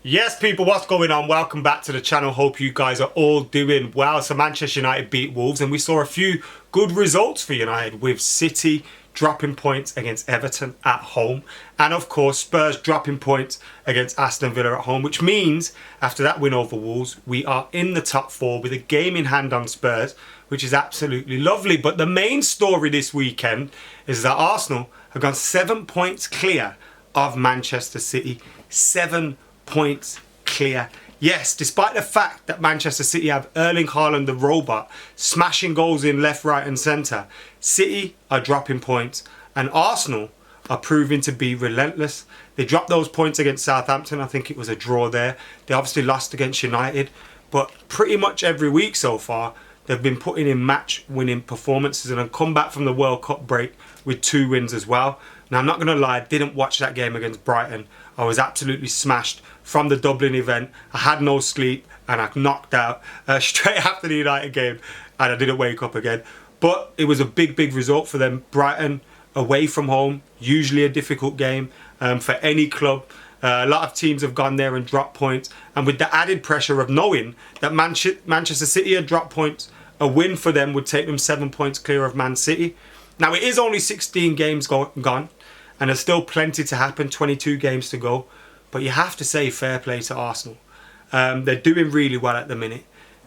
Yes, people, what's going on? Welcome back to the channel. Hope you guys are all doing well. So Manchester United beat Wolves and we saw a few good results for United, with City dropping points against Everton at home, and of course Spurs dropping points against Aston Villa at home, which means after that win over Wolves, we are in the top four with a game in hand on Spurs, which is absolutely lovely. But the main story this weekend is that Arsenal have gone 7 points clear of Manchester City. 7 points clear. Yes, despite the fact that Manchester City have Erling Haaland the robot smashing goals in left, right and centre, City are dropping points and Arsenal are proving to be relentless. They dropped those points against Southampton. I think it was a draw there. They obviously lost against United, but pretty much every week so far they've been putting in match winning performances and have come back from the World Cup break with 2 wins as well. Now I'm not going to lie, I didn't watch that game against Brighton. I was absolutely smashed from the Dublin event. I had no sleep and I knocked out straight after the United game and I didn't wake up again. But it was a big result for them. Brighton away from home, usually a difficult game for any club. A lot of teams have gone there and dropped points, and with the added pressure of knowing that Manchester City had dropped points, a win for them would take them 7 points clear of Man City. Now it is only 16 games gone and there's still plenty to happen, 22 games to go. But you have to say fair play to Arsenal. They're doing really well at the minute.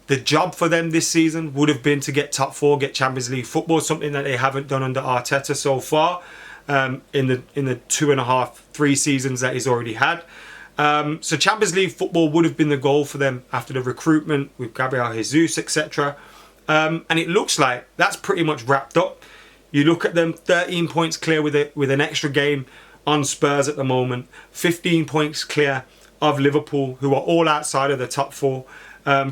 The job for them this season would have been to get top 4, get Champions League football, something that they haven't done under Arteta so far in the 2.5, 3 seasons that he's already had. So Champions League football would have been the goal for them after the recruitment with Gabriel Jesus, etc. And it looks like that's pretty much wrapped up. You look at them, 13 points clear with an extra game on Spurs at the moment. 15 points clear of Liverpool, who are all outside of the top 4.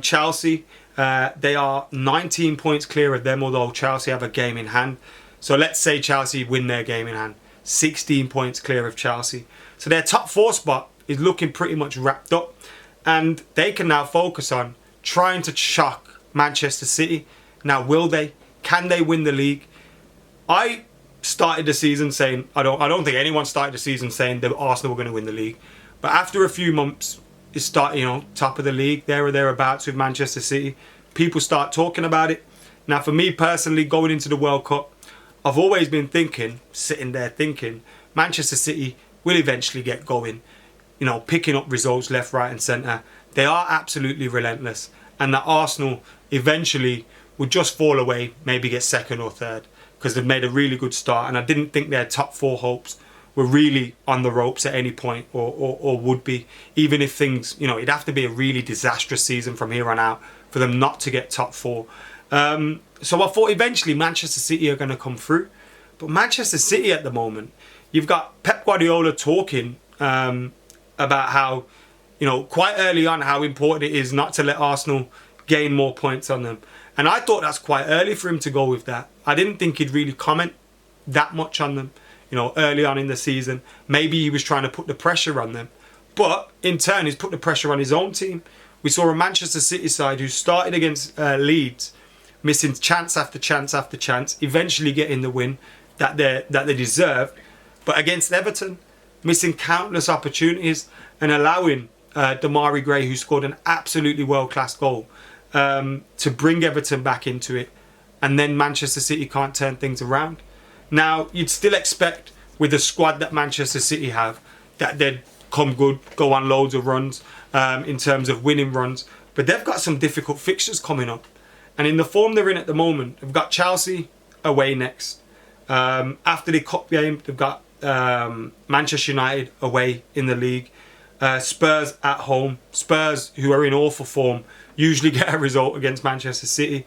Chelsea, they are 19 points clear of them, although Chelsea have a game in hand. So let's say Chelsea win their game in hand. 16 points clear of Chelsea. So their top 4 spot is looking pretty much wrapped up. And they can now focus on trying to shock Manchester City. Now, will they? Can they win the league? I started the season saying, I don't think anyone started the season saying that Arsenal were going to win the league. But after a few months, it started, top of the league, there or thereabouts with Manchester City. People start talking about it. Now, for me personally, going into the World Cup, I've always been sitting there thinking, Manchester City will eventually get going. Picking up results left, right and centre. They are absolutely relentless. And that Arsenal eventually would just fall away, maybe get 2nd or 3rd. Because they've made a really good start, and I didn't think their top 4 hopes were really on the ropes at any point, or would be, even if things, it'd have to be a really disastrous season from here on out for them not to get top 4. So I thought eventually Manchester City are going to come through, but Manchester City at the moment, you've got Pep Guardiola talking about how, quite early on, how important it is not to let Arsenal gain more points on them. And I thought that's quite early for him to go with that. I didn't think he'd really comment that much on them, early on in the season. Maybe he was trying to put the pressure on them. But in turn, he's put the pressure on his own team. We saw a Manchester City side who started against Leeds, missing chance after chance after chance, eventually getting the win that they deserved. But against Everton, missing countless opportunities and allowing Demarai Gray, who scored an absolutely world-class goal, to bring Everton back into it, and then Manchester City can't turn things around. Now, you'd still expect with the squad that Manchester City have that they'd come good, go on loads of runs in terms of winning runs, but they've got some difficult fixtures coming up. And in the form they're in at the moment, they've got Chelsea away next. After the cup game, they've got Manchester United away in the league. Spurs at home. Spurs, who are in awful form, usually get a result against Manchester City.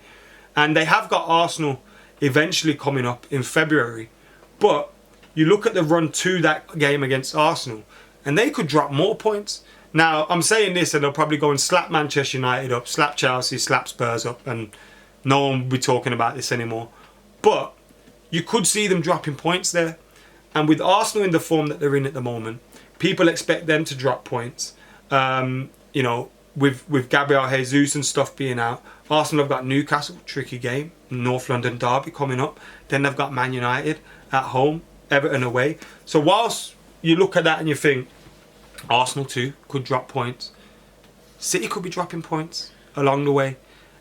And they have got Arsenal eventually coming up in February. But you look at the run to that game against Arsenal, and they could drop more points. Now, I'm saying this and they'll probably go and slap Manchester United up, slap Chelsea, slap Spurs up, and no one will be talking about this anymore. But you could see them dropping points there. And with Arsenal in the form that they're in at the moment, people expect them to drop points. With Gabriel Jesus and stuff being out. Arsenal have got Newcastle, tricky game, North London derby coming up. Then they've got Man United at home, Everton away. So whilst you look at that and you think, Arsenal too could drop points. City could be dropping points along the way.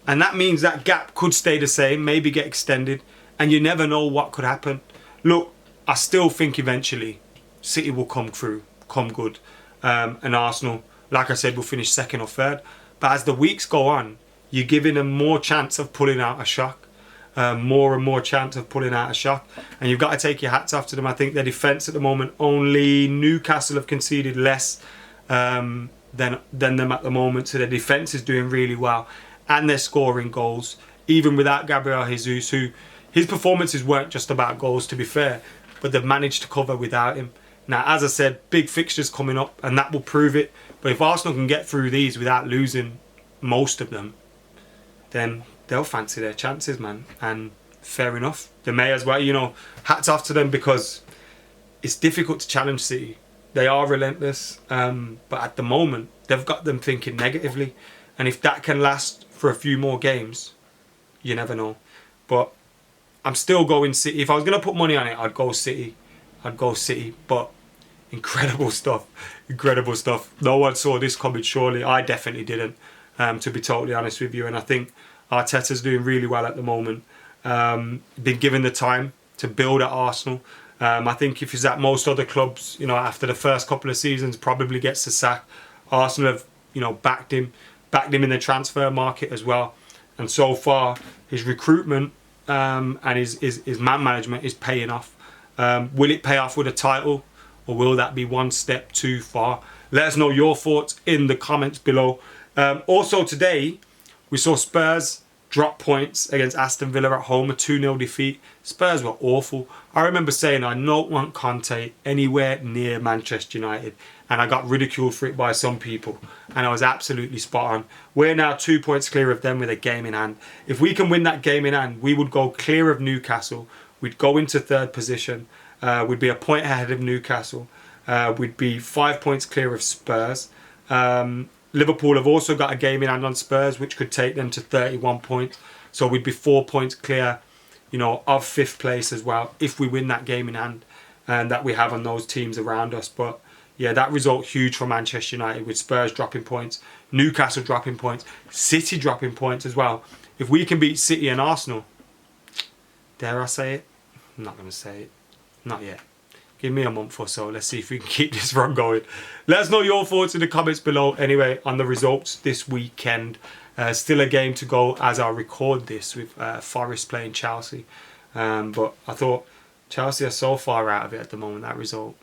And that means that gap could stay the same, maybe get extended. And you never know what could happen. Look, I still think eventually City will come through, come good. And Arsenal, like I said, will finish second or third. But as the weeks go on, you're giving them more chance of pulling out a shock. More and more chance of pulling out a shock. And you've got to take your hats off to them. I think their defence at the moment, only Newcastle have conceded less than them at the moment. So their defence is doing really well. And they're scoring goals. Even without Gabriel Jesus, who his performances weren't just about goals, to be fair. But they've managed to cover without him. Now, as I said, big fixtures coming up, and that will prove it. But if Arsenal can get through these without losing most of them, then they'll fancy their chances, man. And fair enough. They may as well, you know, hats off to them, because it's difficult to challenge City. They are relentless. But at the moment, they've got them thinking negatively. And if that can last for a few more games, you never know. But I'm still going City. If I was going to put money on it, I'd go City. But incredible stuff. Incredible stuff. No one saw this coming, surely. I definitely didn't, to be totally honest with you. And I think Arteta's doing really well at the moment. Been given the time to build at Arsenal. I think if he's at most other clubs, you know, after the first couple of seasons, probably gets the sack. Arsenal have, you know, backed him in the transfer market as well. And so far, his recruitment and his man management is paying off. Will it pay off with a title, or will that be one step too far? Let us know your thoughts in the comments below. Also today, we saw Spurs drop points against Aston Villa at home, a 2-0 defeat. Spurs were awful. I remember saying I don't want Conte anywhere near Manchester United, and I got ridiculed for it by some people, and I was absolutely spot on. We're now 2 points clear of them with a game in hand. If we can win that game in hand, we would go clear of Newcastle. We'd go into third position. We'd be a point ahead of Newcastle. We'd be 5 points clear of Spurs. Liverpool have also got a game in hand on Spurs, which could take them to 31 points. So we'd be 4 points clear, you know, of 5th place as well, if we win that game in hand and that we have on those teams around us. But yeah, that result huge for Manchester United, with Spurs dropping points, Newcastle dropping points, City dropping points as well. If we can beat City and Arsenal, dare I say it? I'm not going to say it. Not yet. Give me a month or so. Let's see if we can keep this run going. Let us know your thoughts in the comments below. Anyway, on the results this weekend. Still a game to go as I record this, with Forest playing Chelsea. But I thought Chelsea are so far out of it at the moment, that result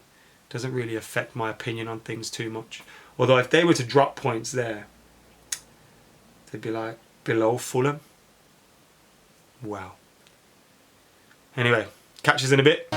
doesn't really affect my opinion on things too much. Although if they were to drop points there, they'd be like below Fulham. Wow. Anyway, catch us in a bit.